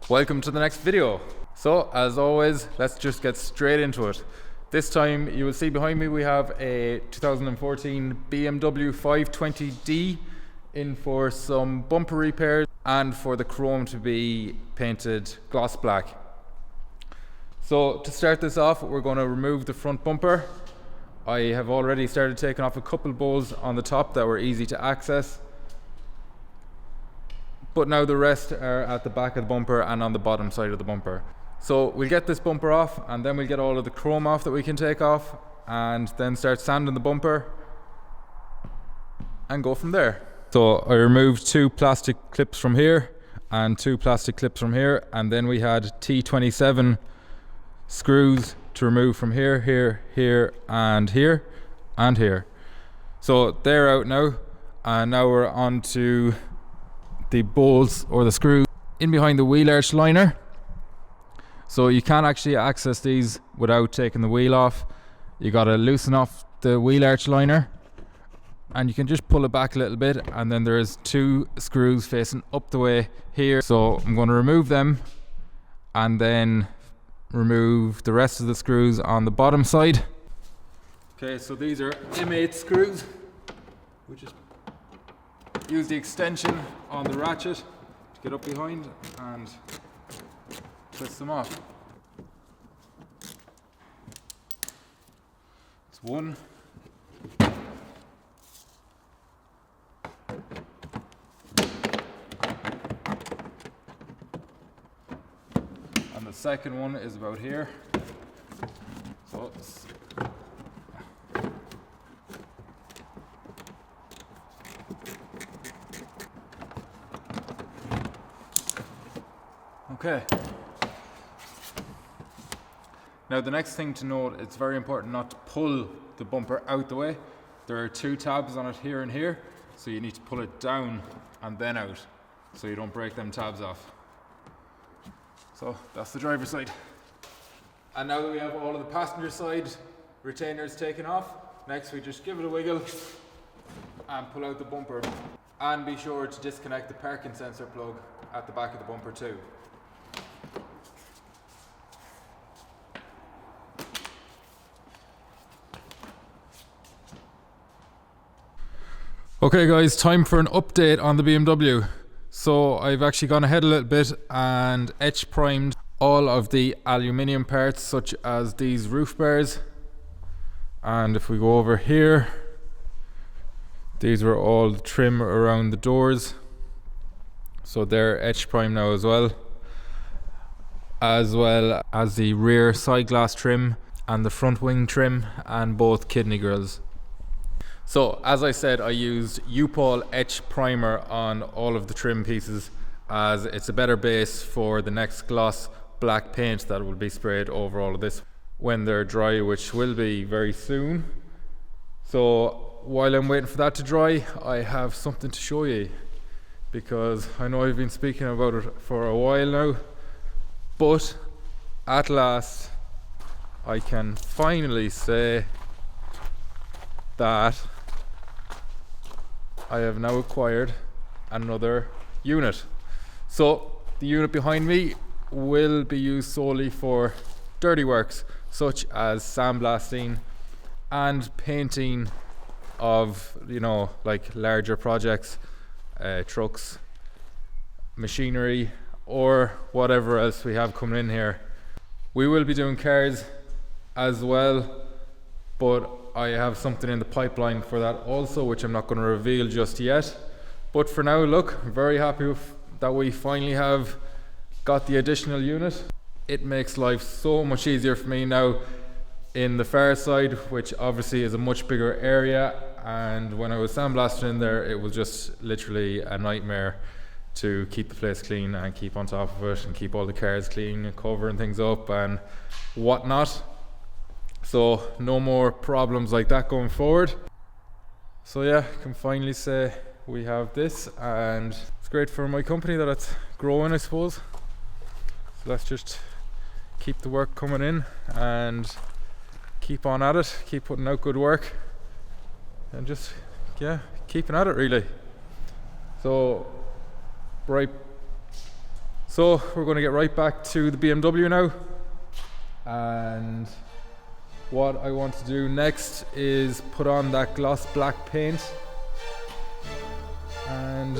Welcome to the next video. So as always, let's just get straight into it. This time you will see behind me we have a 2014 BMW 520D in for some bumper repairs and for the chrome to be painted gloss black. So to start this off, we're going to remove the front bumper. I have already started taking off a couple bolts on the top that were easy to access, but now the rest are at the back of the bumper and on the bottom side of the bumper. So we'll get this bumper off and then we'll get all of the chrome off that we can take off and then start sanding the bumper and go from there. So I removed 2 plastic clips from here and 2 plastic clips from here, and then we had T27 screws to remove from here, here, here, and here, and here. So they're out now, and now we're on to the bolts or the screws in behind the wheel arch liner. So you can't actually access these without taking the wheel off. You got to loosen off the wheel arch liner and you can just pull it back a little bit, and then there's 2 screws facing up the way here. So I'm going to remove them and then remove the rest of the screws on the bottom side. Okay, so these are M8 screws. We just use the extension on the ratchet to get up behind and twist them off. It's 1. And the second one is about here. So it's okay. Now the next thing to note, it's very important not to pull the bumper out the way. There are 2 tabs on it here and here, so you need to pull it down and then out so you don't break them tabs off. So that's the driver's side. And now that we have all of the passenger side retainers taken off, next we just give it a wiggle and pull out the bumper. And be sure to disconnect the parking sensor plug at the back of the bumper too. Okay guys, time for an update on the BMW. So I've actually gone ahead a little bit and etch primed all of the aluminium parts, such as these roof bars. And if we go over here, these were all the trim around the doors. So they're etch primed now as well as the rear side glass trim and the front wing trim and both kidney grills. So as I said, I used U-POL etch primer on all of the trim pieces, as it's a better base for the next gloss black paint that will be sprayed over all of this when they're dry, which will be very soon. So while I'm waiting for that to dry, I have something to show you, because I know I've been speaking about it for a while now, but at last I can finally say that I have now acquired another unit. So the unit behind me will be used solely for dirty works such as sandblasting and painting of, like larger projects, trucks, machinery, or whatever else we have coming in here. We will be doing cars as well, but I have something in the pipeline for that also, which I'm not going to reveal just yet. But for now, look, I'm very happy that we finally have got the additional unit. It makes life so much easier for me now in the far side, which obviously is a much bigger area, and when I was sandblasting in there, it was just literally a nightmare to keep the place clean and keep on top of it and keep all the cars clean and covering things up and whatnot. So no more problems like that going forward. So yeah, I can finally say we have this, and it's great for my company that it's growing, I suppose. So let's just keep the work coming in and keep on at it, keep putting out good work, and just keeping at it really. So So we're going to get right back to the BMW now, and what I want to do next is put on that gloss black paint, and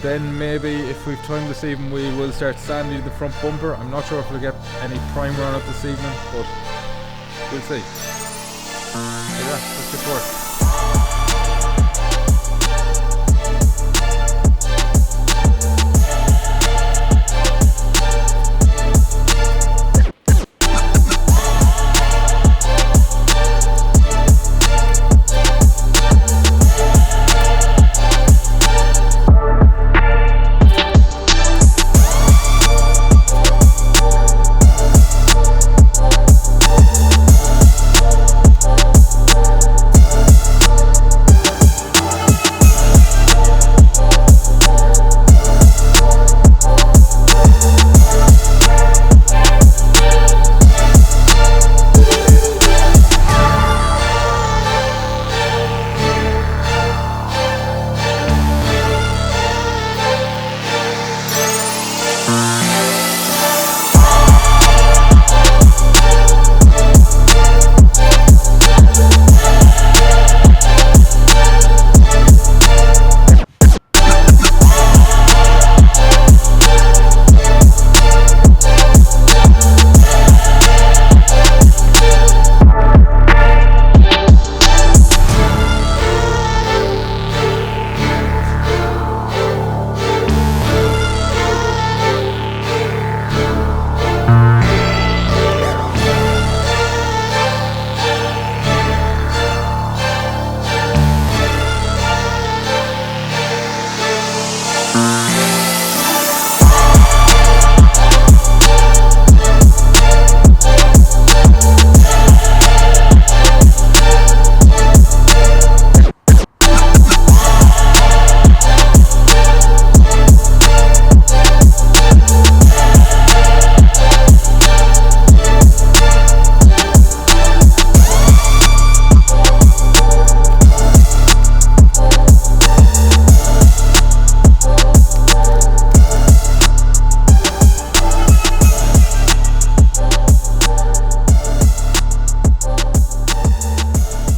then maybe if we've time this evening we will start sanding the front bumper. I'm not sure if we'll get any primer on it this evening, but we'll see. So yeah, let's get to work.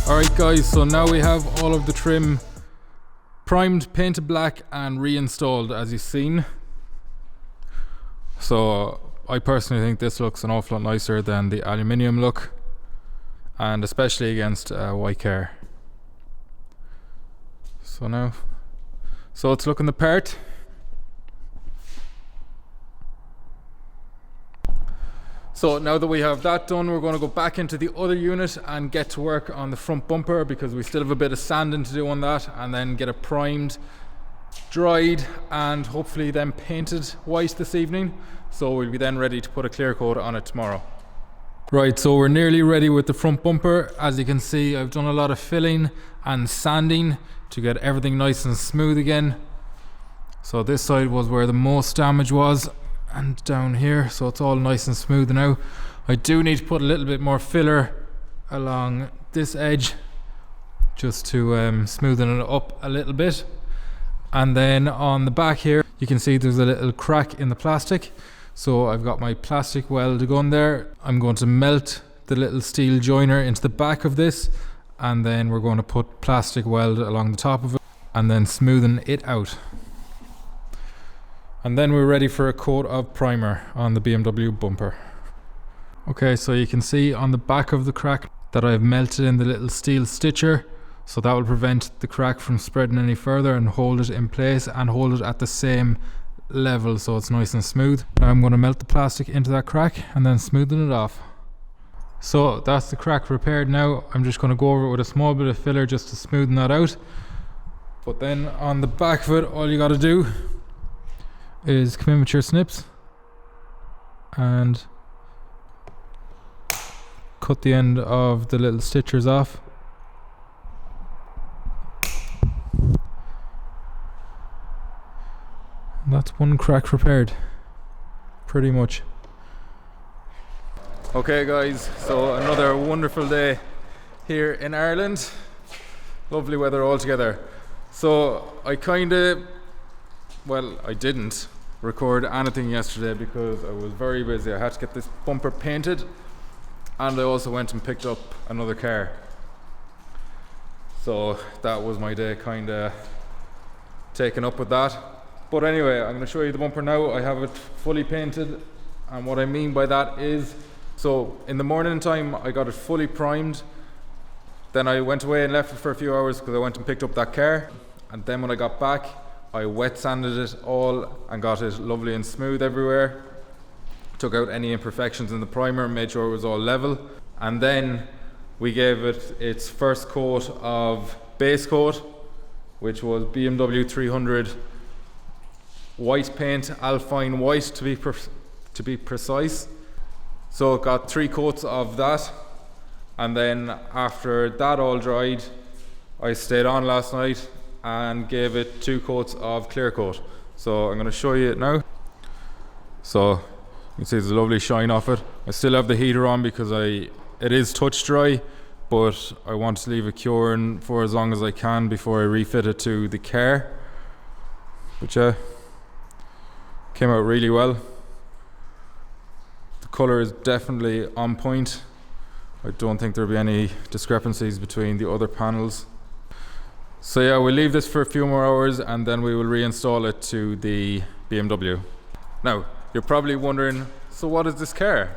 Alright guys, so now we have all of the trim primed, painted black and reinstalled, as you've seen. So I personally think this looks an awful lot nicer than the aluminium look, and especially against a white car. So it's looking the part. So now that we have that done, we're going to go back into the other unit and get to work on the front bumper, because we still have a bit of sanding to do on that, and then get it primed, dried and hopefully then painted white this evening. So we'll be then ready to put a clear coat on it tomorrow. Right, so we're nearly ready with the front bumper. As you can see, I've done a lot of filling and sanding to get everything nice and smooth again. So this side was where the most damage was, and down here, so it's all nice and smooth now. I do need to put a little bit more filler along this edge just to smoothen it up a little bit. And then on the back here you can see there's a little crack in the plastic, so I've got my plastic weld gun there. I'm going to melt the little steel joiner into the back of this, and then we're going to put plastic weld along the top of it and then smoothen it out. And then we're ready for a coat of primer on the BMW bumper. Okay, so you can see on the back of the crack that I've melted in the little steel stitcher, so that will prevent the crack from spreading any further and hold it in place and hold it at the same level so it's nice and smooth. Now I'm going to melt the plastic into that crack and then smoothen it off. So that's the crack repaired now. I'm just going to go over it with a small bit of filler just to smoothen that out. But then on the back of it, all you got to do is come in with your snips and cut the end of the little stitchers off. And that's one crack repaired, pretty much. Okay guys, so another wonderful day here in Ireland. Lovely weather altogether. So I didn't record anything yesterday because I was very busy. I had to get this bumper painted, and I also went and picked up another car. So that was my day kind of taken up with that. But anyway, I'm going to show you the bumper now. I have it fully painted, and what I mean by that is, so in the morning time I got it fully primed, then I went away and left it for a few hours because I went and picked up that car, and then when I got back I wet sanded it all and got it lovely and smooth everywhere, took out any imperfections in the primer and made sure it was all level, and then we gave it its first coat of base coat, which was BMW 300 white paint, Alpine white to be precise. So it got 3 coats of that, and then after that all dried, I stayed on last night and gave it 2 coats of clear coat. So I'm going to show you it now. So you can see there's a lovely shine off it. I still have the heater on because it is touch dry, but I want to leave it curing for as long as I can before I refit it to the car. But yeah, came out really well. The colour is definitely on point. I don't think there'll be any discrepancies between the other panels. So yeah, we'll leave this for a few more hours and then we will reinstall it to the BMW. Now, you're probably wondering, so what is this car?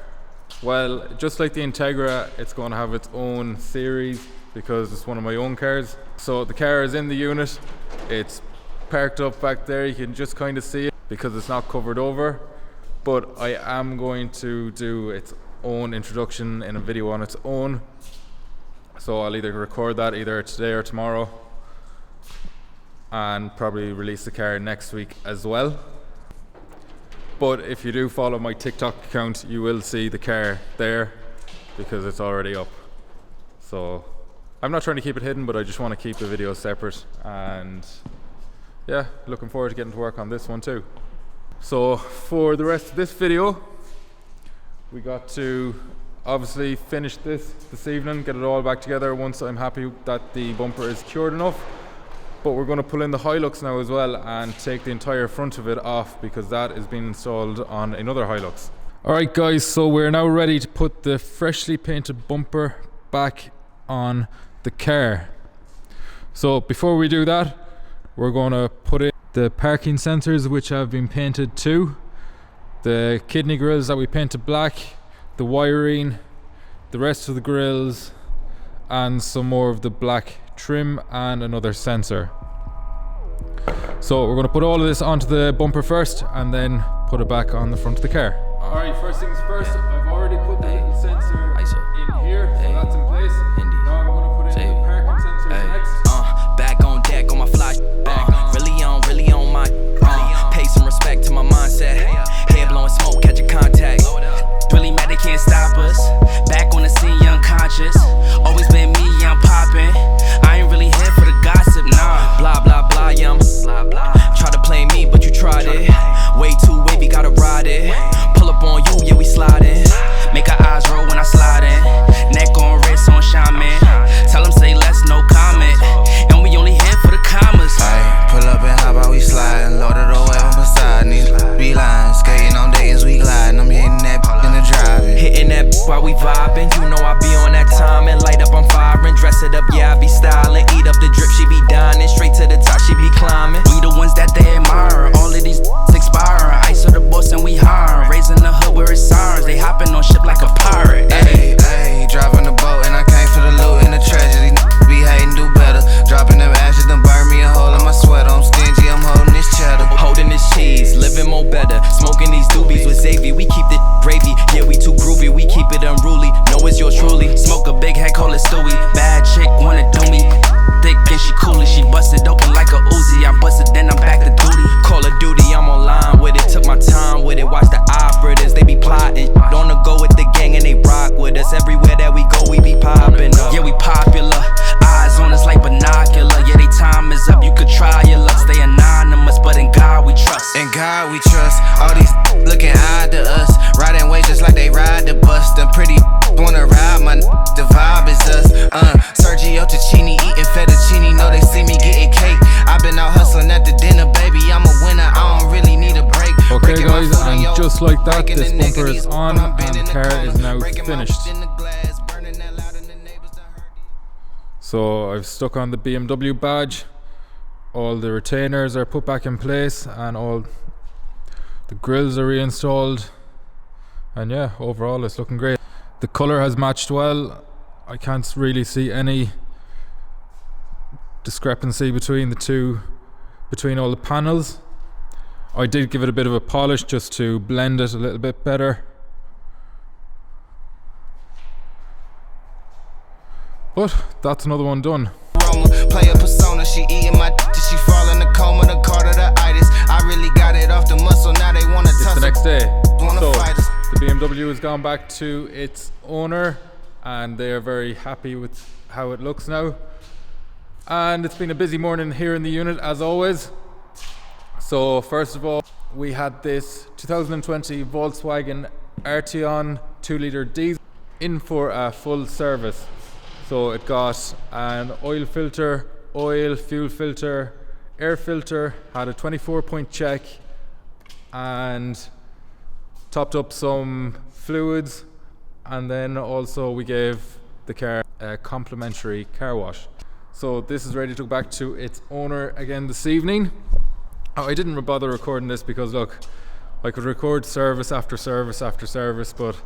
Well, just like the Integra, it's going to have its own series because it's one of my own cars. So the car is in the unit, it's parked up back there, you can just kind of see it because it's not covered over, but I am going to do its own introduction in a video on its own. So I'll either record that either today or tomorrow and probably release the car next week as well. But if you do follow my TikTok account, you will see the car there because it's already up. So I'm not trying to keep it hidden, but I just want to keep the video separate, and yeah, looking forward to getting to work on this one too. So for the rest of this video, we got to obviously finish this evening, get it all back together once I'm happy that the bumper is cured enough. But we're going to pull in the Hilux now as well and take the entire front of it off because that is being installed on another Hilux. Alright guys, so we're now ready to put the freshly painted bumper back on the car. So before we do that, we're going to put in the parking sensors, which have been painted too, the kidney grills that we painted black, the wiring, the rest of the grills, and some more of the black trim and another sensor. So we're going to put all of this onto the bumper first and then put it back on the front of the car. Alright, first things first, I've already put the little sensor in here, so that's in place. Now I'm going to put in the parking sensors next. Back on deck on my fly back, really on my pay some respect to my mindset. Head blowing smoke, catch a contact. Really mad they can't stop us. Back on the scene, young conscious. Always been me, I'm poppin'. I ain't really here for the gossip, nah. Blah blah blah, try to play me, but you tried it. Way too wavy, gotta ride it. Pull up on you, yeah we sliding. Make our eyes roll when I slide in. Neck on wrist on shaman. Tell them say less, no comment. And we only here for the commas. Pull up and hop out, we sliding. Loaded away on beside me. Beeline, skating on Dayton's, we glide. This bumper is on and the car is now finished. So I've stuck on the BMW badge, all the retainers are put back in place and all the grills are reinstalled, and yeah, overall it's looking great. The colour has matched well. I can't really see any discrepancy between the two, between all the panels. I did give it a bit of a polish just to blend it a little bit better, but that's another one done. Play a persona, she eating my she fall in the coma, the carditis. I really got it off the muscle, now they wanna It's tussle. the next day. So Fight us. the BMW has gone back to its owner and they are very happy with how it looks now. And it's been a busy morning here in the unit as always. So first of all, we had this 2020 Volkswagen Arteon 2-litre diesel in for a full service. So it got an oil filter, oil, fuel filter, air filter, had a 24-point check and topped up some fluids, and then also we gave the car a complimentary car wash. So this is ready to go back to its owner again this evening. I didn't bother recording this because look, I could record service after service after service, but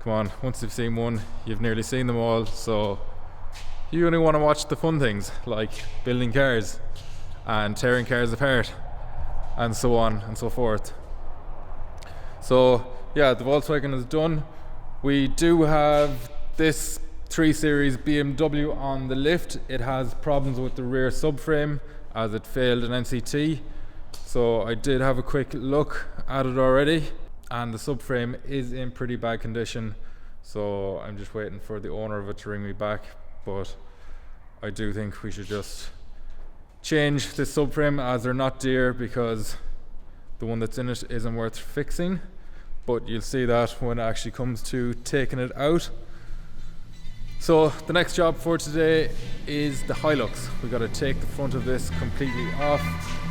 come on, once you've seen one, you've nearly seen them all. So you only want to watch the fun things like building cars and tearing cars apart and so on and so forth. So yeah, the Volkswagen is done. We do have this 3 Series BMW on the lift. It has problems with the rear subframe as it failed an NCT. So I did have a quick look at it already and the subframe is in pretty bad condition. So I'm just waiting for the owner of it to ring me back. But I do think we should just change the subframe as they're not dear, because the one that's in it isn't worth fixing. But you'll see that when it actually comes to taking it out. So the next job for today is the Hilux. We've got to take the front of this completely off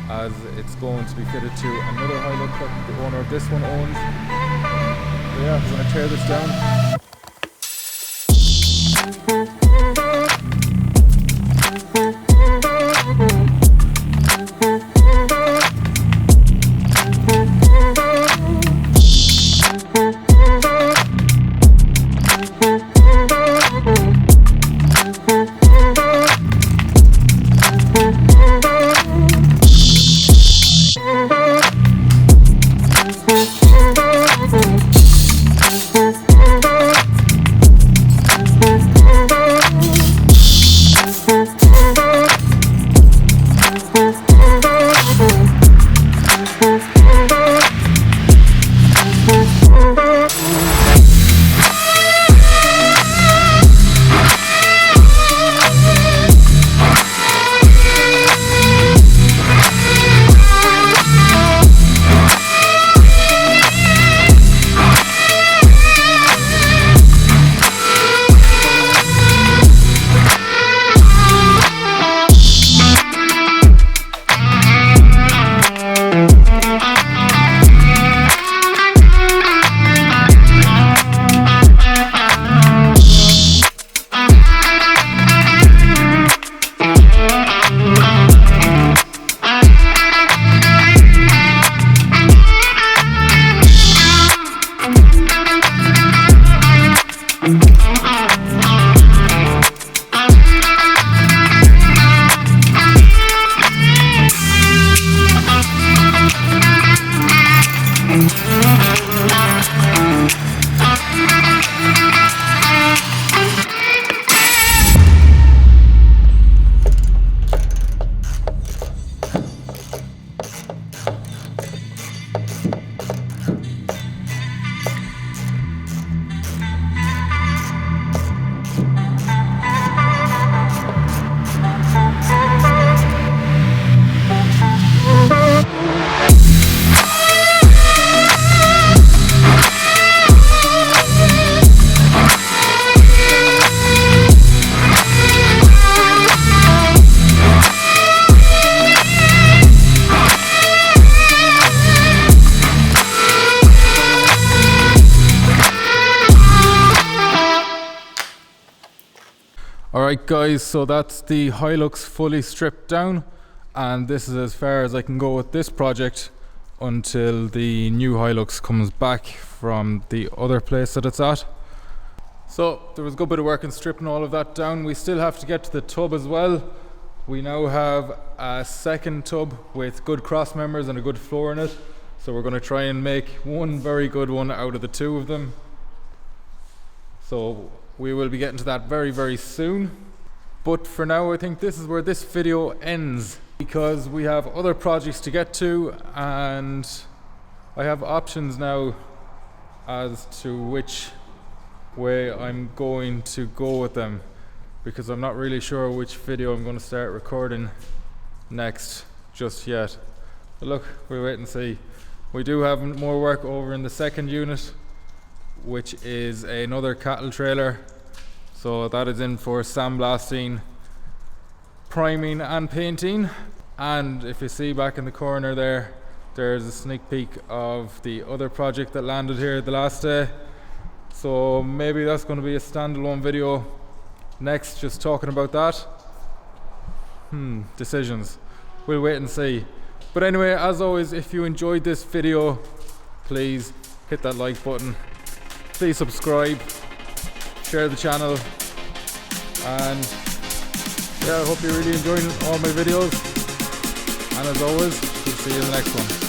as it's going to be fitted to another Hilux that the owner of this one owns. So yeah, we're going to tear this down. Alright guys, so that's the Hilux fully stripped down, and this is as far as I can go with this project until the new Hilux comes back from the other place that it's at. So there was a good bit of work in stripping all of that down. We still have to get to the tub as well. We now have a second tub with good cross members and a good floor in it, so we're going to try and make one very good one out of the two of them. So we will be getting to that very, very soon. But for now, I think this is where this video ends, because we have other projects to get to, and I have options now as to which way I'm going to go with them, because I'm not really sure which video I'm going to start recording next just yet. But look, we'll wait and see. We do have more work over in the second unit, which is another cattle trailer. So that is in for sandblasting, priming and painting. And if you see back in the corner there, there's a sneak peek of the other project that landed here the last day. So maybe that's going to be a standalone video next, just talking about that. Decisions. We'll wait and see. But anyway, as always, if you enjoyed this video, please hit that like button. Please subscribe, share the channel, and yeah, I hope you're really enjoying all my videos. And as always, we'll see you in the next one.